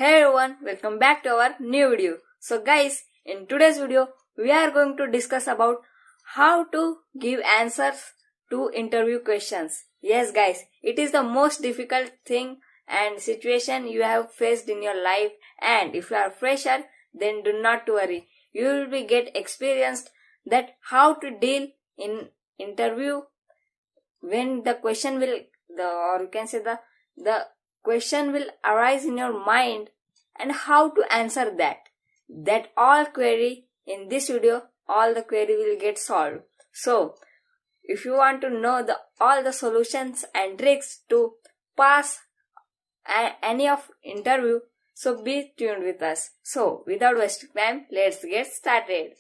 Hey everyone, welcome back to our new video. So guys, in today's video, we are going to discuss about how to give answers to interview questions. Yes guys, it is the most difficult thing and situation you have faced in your life, and if you are a fresher, then do not worry. You will be get experienced that how to deal in interview when the question will the question will arise in your mind and how to answer that all query in this video, all the query will get solved. So if you want to know all the solutions and tricks to pass any of interview, so be tuned with us. So without wasting time, let's get started.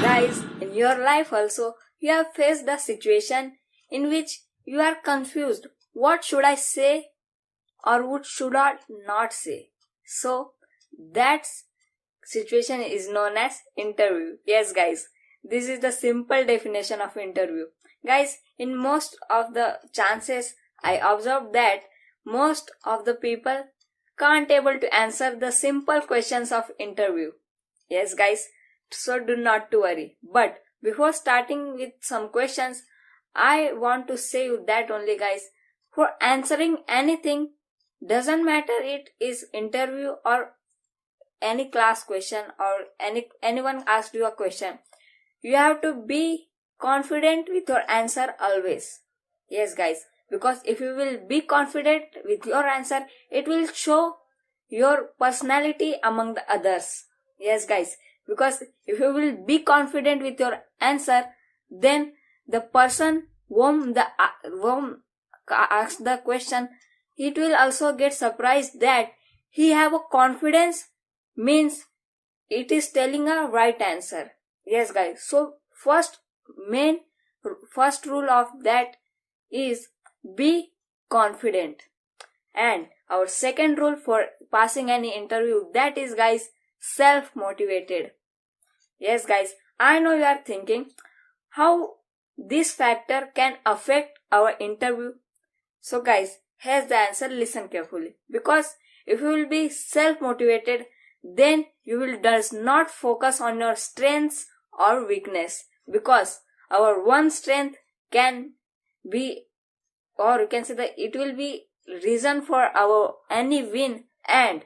Guys, in your life also, you have faced the situation in which you are confused. What should I say or what should I not say? So, that situation is known as interview. Yes guys, this is the simple definition of interview. Guys, in most of the chances, I observed that most of the people can't able to answer the simple questions of interview. Yes guys, so do not to worry. But before starting with some questions, I want to say you that only guys, for answering anything, doesn't matter it is interview or any class question or anyone asked you a question, you have to be confident with your answer always. Yes guys, because if you will be confident with your answer, it will show your personality among the others. Yes guys, because if you will be confident with your answer, then the person whom asks the question, it will also get surprised that he have a confidence, means it is telling a right answer. Yes guys, so first rule of that is be confident. And our second rule for passing any interview, that is guys, self-motivated. Yes guys, I know you are thinking how this factor can affect our interview. So guys, here's the answer, listen carefully. Because if you will be self-motivated, then you will does not focus on your strengths or weakness. Because our one strength can be, or you can say that it will be reason for our any win, and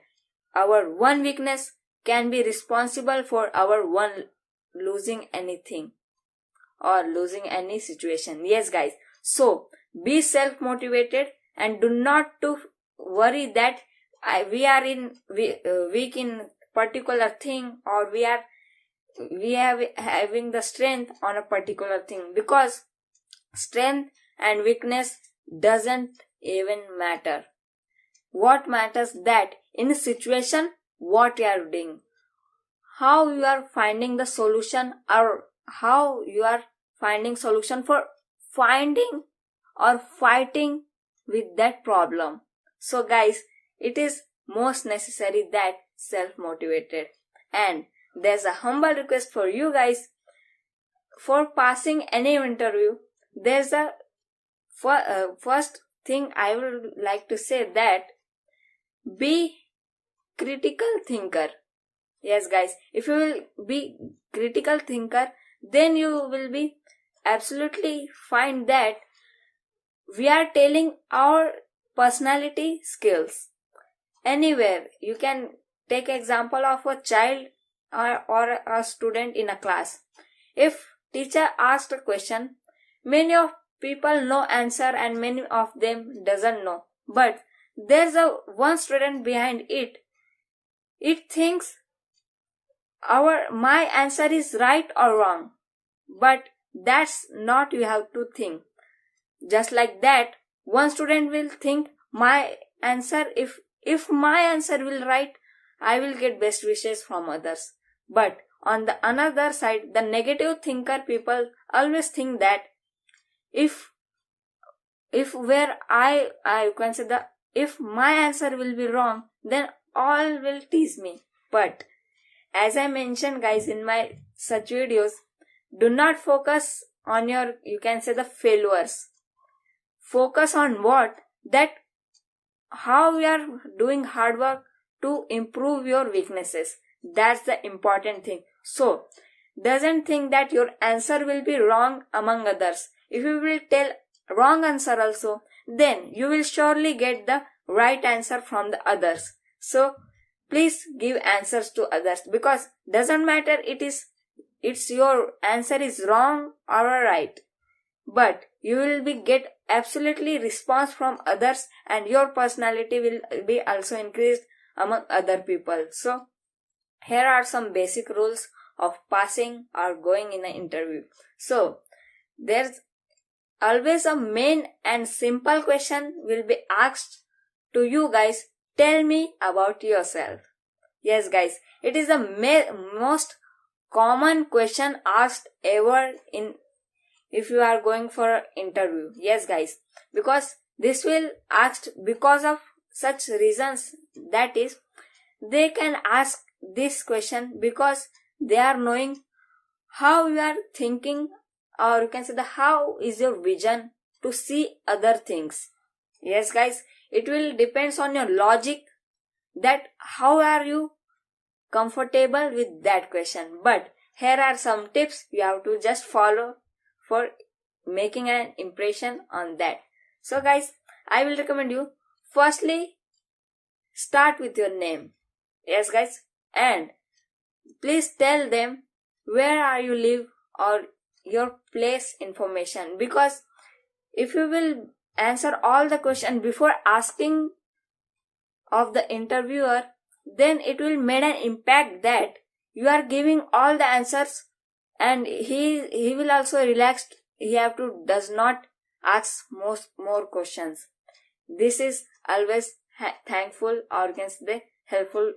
our one weakness can be responsible for our one losing anything or losing any situation. Yes guys, so be self-motivated and do not to worry that we are weak in particular thing, or we are having the strength on a particular thing, because strength and weakness doesn't even matter. What matters that in a situation, what you are doing, how you are finding the solution, or how you are finding solution for finding or fighting with that problem. So guys, it is most necessary that self-motivated. And there's a humble request for you guys, for passing any interview, there's a first thing I would like to say, that be critical thinker. Yes guys, if you will be critical thinker, then you will be absolutely find that we are telling our personality skills. Anywhere, you can take example of a child or a student in a class. If teacher asked a question, many of people know answer and many of them doesn't know. But there's a one student behind it. It thinks my answer is right or wrong. But that's not you have to think. Just like that, one student will think my answer, if my answer will right, I will get best wishes from others. But on the another side, the negative thinker people always think that if where I can say that if my answer will be wrong, then all will tease me. But as I mentioned guys in my such videos, do not focus on your, you can say, the failures. Focus on what? That how you are doing hard work to improve your weaknesses. That's the important thing. So, doesn't think that your answer will be wrong among others. If you will tell wrong answer also, then you will surely get the right answer from the others. So, please give answers to others, because doesn't matter it's your answer is wrong or right, but you will be get absolutely response from others, and your personality will be also increased among other people. So here are some basic rules of passing or going in an interview. So there's always a main and simple question will be asked to you guys. Tell me about yourself. Yes guys, it is the most common question asked ever in if you are going for an interview. Yes guys, because this will asked because of such reasons, that is, they can ask this question because they are knowing how you are thinking, or you can say the how is your vision to see other things. Yes guys, it will depends on your logic, that how are you comfortable with that question. But here are some tips you have to just follow for making an impression on that. So guys, I will recommend you, firstly, start with your name. Yes guys, and please tell them where are you live or your place information, because if you will answer all the question before asking of the interviewer, then it will make an impact that you are giving all the answers, and he will also relaxed. He have to does not ask more questions. This is always thankful or can say helpful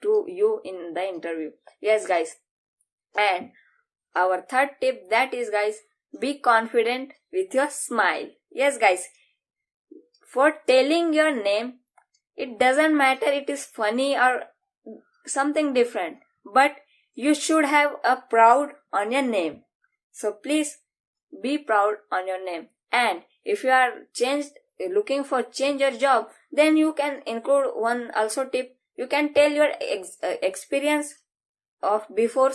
to you in the interview. Yes guys, and our third tip, that is guys, be confident with your smile. Yes guys, for telling your name, it doesn't matter it is funny or something different, but you should have a proud on your name. So please be proud on your name. And if you are looking for change your job, then you can include one also tip. You can tell your experience of before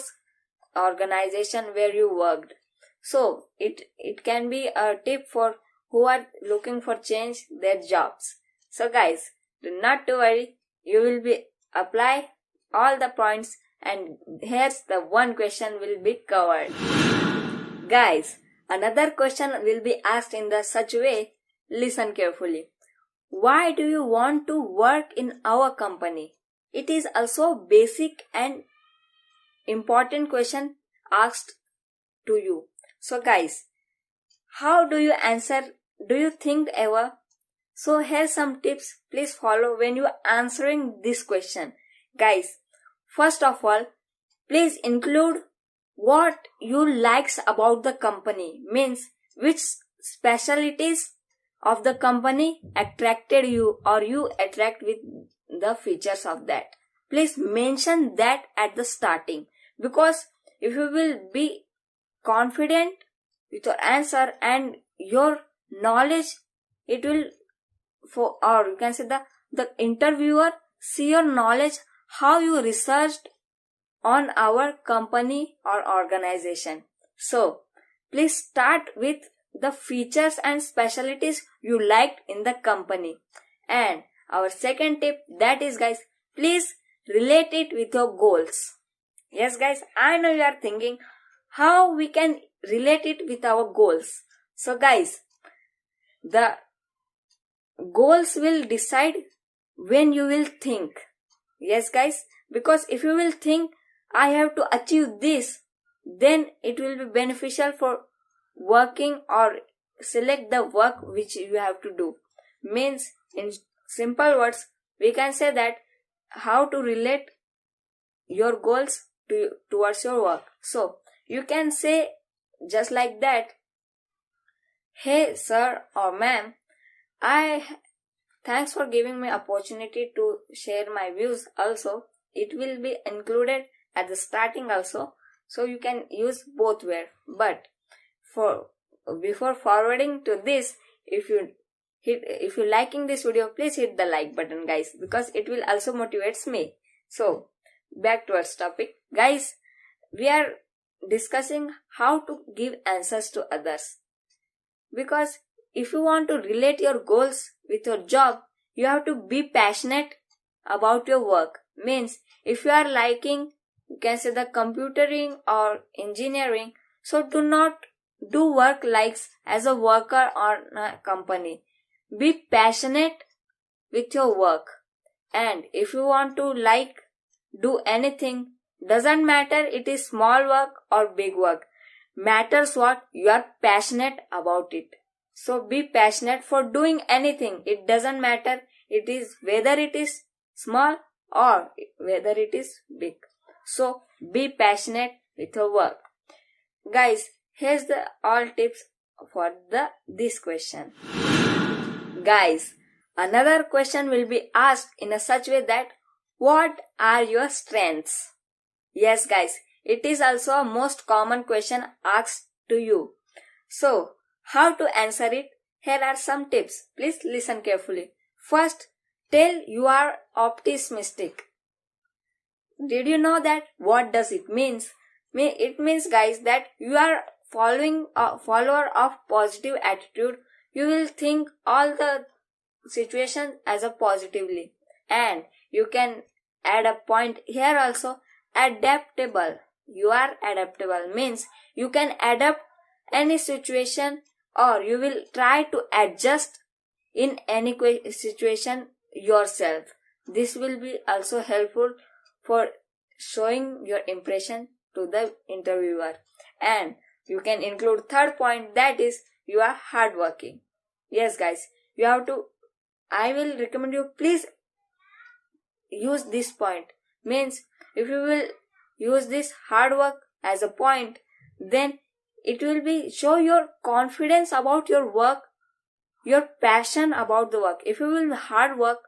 organization where you worked. So it can be a tip for who are looking for change their jobs. So guys, do not to worry, you will be apply all the points, and here's the one question will be covered. Guys, another question will be asked in the such way. Listen carefully. Why do you want to work in our company? It is also basic and important question asked to you. So guys, how do you answer? Do you think ever? So here's some tips. Please follow when you are answering this question. Guys, first of all, please include what you likes about the company, means which specialties of the company attracted you or you attract with the features of that. Please mention that at the starting, because if you will be confident with your answer and your knowledge, it will for, or you can say the interviewer see your knowledge, how you researched on our company or organization. So please start with the features and specialties you liked in the company. And our second tip, that is guys, please relate it with your goals. Yes guys, I know you are thinking how we can relate it with our goals. So guys, the goals will decide when you will think. Yes guys, because if you will think I have to achieve this, then it will be beneficial for working or select the work which you have to do. Means in simple words, we can say that how to relate your goals towards your work. So you can say just like that, hey sir or ma'am, I thanks for giving me opportunity to share my views. Also, it will be included at the starting also, so you can use both where. But before forwarding to this, if you liking this video, please hit the like button, guys, because it will also motivates me. So back to our topic, guys. We are discussing how to give answers to others, because if you want to relate your goals with your job, you have to be passionate about your work. Means if you are liking, you can say, the computering or engineering, so do not do work likes as a worker or a company. Be passionate with your work. And if you want to do anything, doesn't matter it is small work or big work, matters what you are passionate about it. So be passionate for doing anything. It doesn't matter whether it is small or whether it is big. So be passionate with your work. Guys, here's the all tips for this question. Guys, another question will be asked in a such way that, what are your strengths? Yes, guys, it is also a most common question asked to you. So, how to answer it? Here are some tips. Please listen carefully. First, tell you are optimistic. Did you know that? What does it mean? It means, guys, that you are follower of positive attitude. You will think all the situation as a positively. And you can add a point here also, adaptable. You are adaptable means you can adapt any situation, or you will try to adjust in any situation yourself. This will be also helpful for showing your impression to the interviewer. And you can include third point, that is you are hardworking. Yes, guys, I will recommend you, please use this point. Means if you will use this hard work as a point, then it will be show your confidence about your work, your passion about the work. If you will hard work,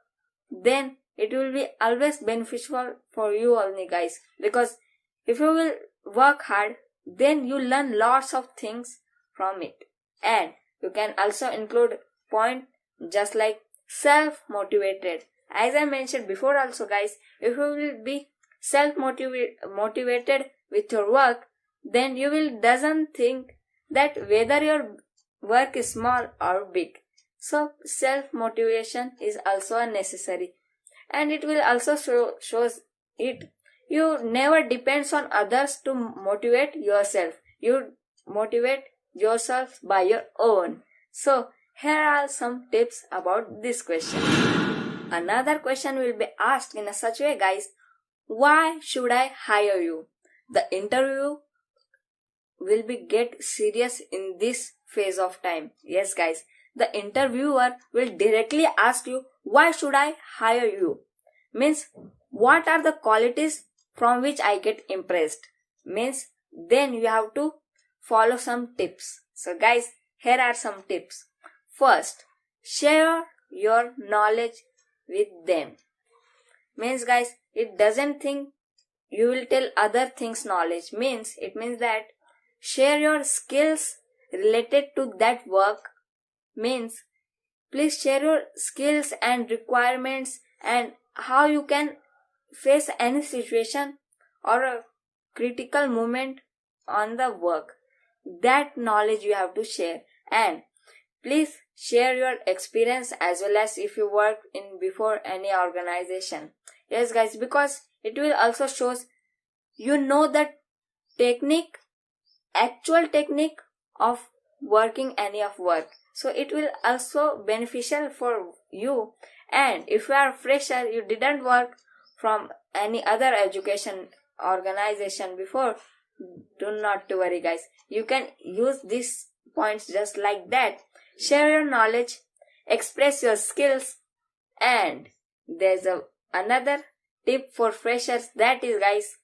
then it will be always beneficial for you only, guys. Because if you will work hard, then you learn lots of things from it. And you can also include point just like self-motivated. As I mentioned before also, guys, if you will be self-motivated with your work, then you will doesn't think that whether your work is small or big. So self-motivation is also necessary. And it will also shows it. You never depends on others to motivate yourself. You motivate yourself by your own. So here are some tips about this question. Another question will be asked in a such way, guys, why should I hire you? The interview will be get serious in this phase of time. Yes, guys, the interviewer will directly ask you, why should I hire you? Means what are the qualities from which I get impressed? Means then you have to follow some tips. So guys, here are some tips. First, share your knowledge with them. Means, guys, it doesn't think you will tell other things knowledge. It means that share your skills related to that work. Means please share your skills and requirements and how you can face any situation or a critical moment on the work. That knowledge you have to share. And please share your experience as well as if you worked in before any organization. Yes, guys, because it will also shows you know the actual technique of working any of work. So it will also beneficial for you. And if you are a fresher, you didn't work from any other education organization before, do not to worry, guys. You can use these points just like that. Share your knowledge, express your skills, and there's another tip for freshers, that is, guys,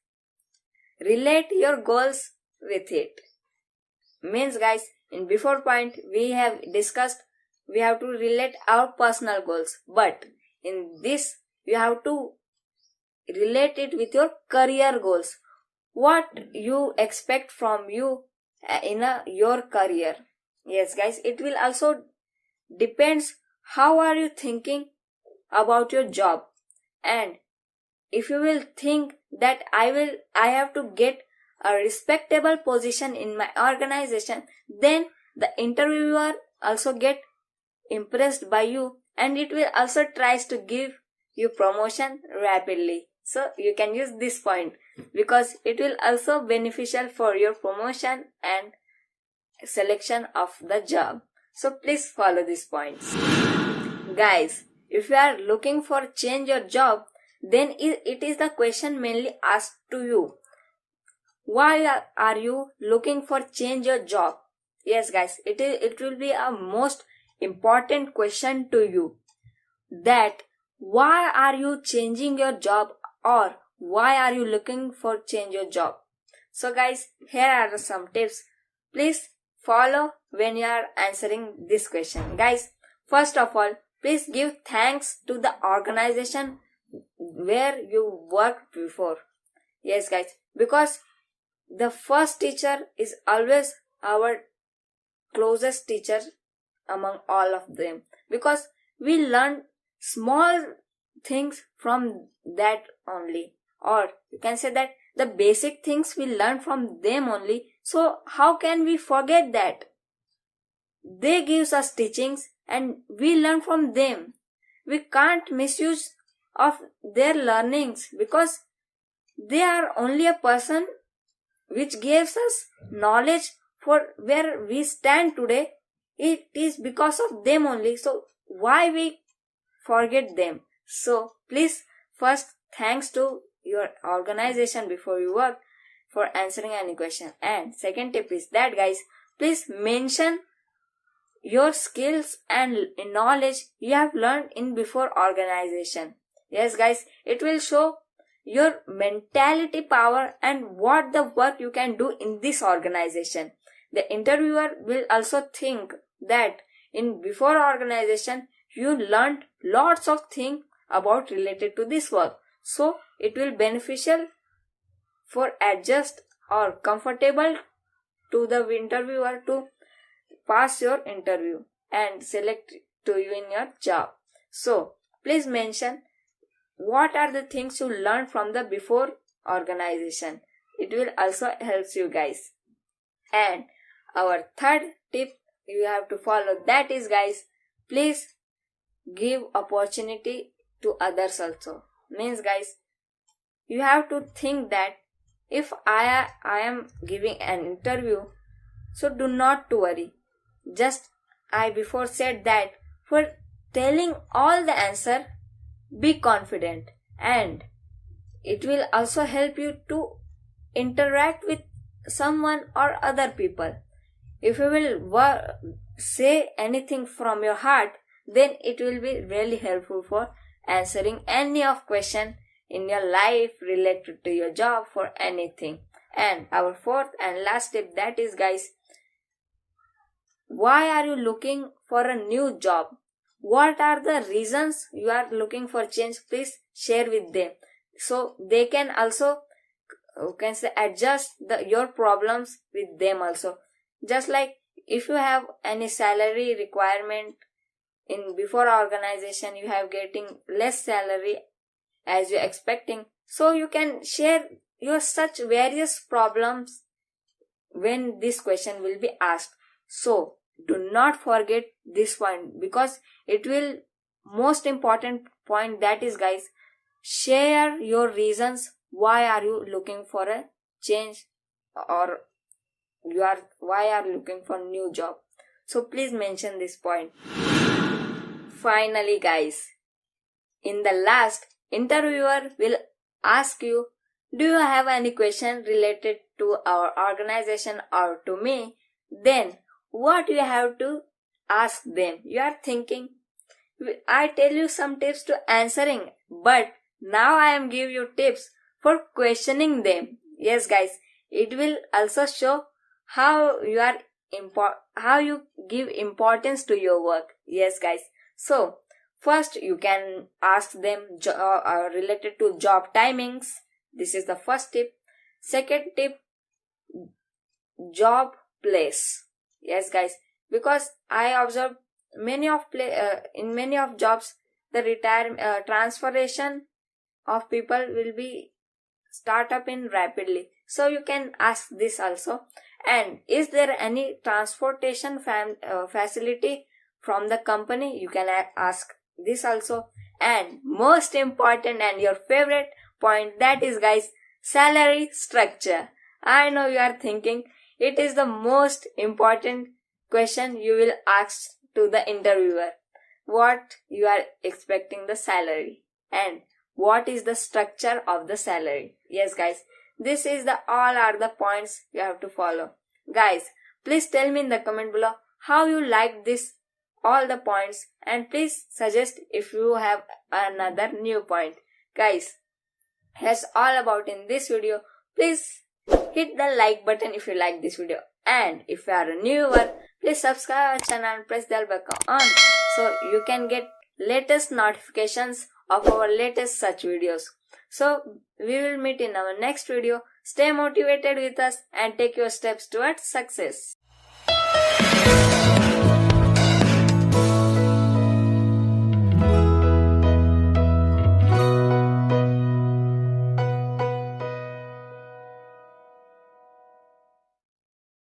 relate your goals with it. Means, guys, in before point we have discussed we have to relate our personal goals, but in this you have to relate it with your career goals. What you expect from you your career. Yes guys, it will also depends how are you thinking about your job. And if you will think that I have to get a respectable position in my organization, then the interviewer also get impressed by you, and it will also tries to give you promotion rapidly. So you can use this point because it will also beneficial for your promotion and selection of the job. So please follow these points. Guys, if you are looking for change your job, then it is the question mainly asked to you. Why are you looking for change your job? Yes guys, it will be a most important question to you, that why are you changing your job, or why are you looking for change your job. So guys, here are some tips. Please follow when you are answering this question. Guys, first of all, please give thanks to the organization where you worked before. Yes guys, because the first teacher is always our closest teacher among all of them, because we learn small things from that only, or you can say that the basic things we learn from them only. So how can we forget that? They gives us teachings and we learn from them. We can't misuse of their learnings, because they are only a person which gives us knowledge for where we stand today. It is because of them only. So why we forget them? So please first thanks to your organization before you work for answering any question. And second tip is that guys, please mention your skills and knowledge you have learned in before organization. Yes guys, it will show your mentality power and what the work you can do in this organization. The interviewer will also think that in before organization you learned lots of things about related to this work. So it will beneficial for adjust or comfortable to the interviewer to pass your interview and select to you in your job. So please mention what are the things you learned from the before organization. It will also helps you guys. And our third tip you have to follow, that is guys, please give opportunity to others also. Means guys, you have to think that if I am giving an interview, so do not to worry. Just I before said that for telling all the answer, be confident, and it will also help you to interact with someone or other people. If you will say anything from your heart, then it will be really helpful for answering any of question in your life related to your job for anything. And our fourth and last tip, that is guys, why are you looking for a new job? What are the reasons you are looking for change? Please share with them, so they can also adjust your problems with them also. Just like if you have any salary requirement in before organization, you have getting less salary as you're expecting, so you can share your such various problems when this question will be asked. So do not forget this point, because it will most important point, that is guys, share your reasons why are you looking for a change, or why are you looking for new job. So please mention this point. Finally guys, in the last, interviewer will ask you, do you have any question related to our organization or to me? Then what you have to ask them? You are thinking, I tell you some tips to answering, but now I am give you tips for questioning them. Yes guys, it will also show how you give importance to your work. Yes, guys. So, first you can ask them related to job timings. This is the first tip. Second tip, job place. Yes, guys. Because I observed in many of jobs, the transferation of people will be start up in rapidly. So you can ask this also. And is there any transportation facility from the company? You can ask this also. And most important and your favorite point, that is guys, salary structure. I know you are thinking it is the most important question you will ask to the interviewer. What you are expecting the salary and what is the structure of the salary. Yes guys, this is the all are the points you have to follow. Guys, please tell me in the comment below how you like this all the points, and please suggest if you have another new point. Guys, that's all about in this video. Please hit the like button if you like this video, and if you are a new viewer, please subscribe our channel and press the bell icon on so you can get latest notifications of our latest such videos. So we will meet in our next video. Stay motivated with us and take your steps towards success.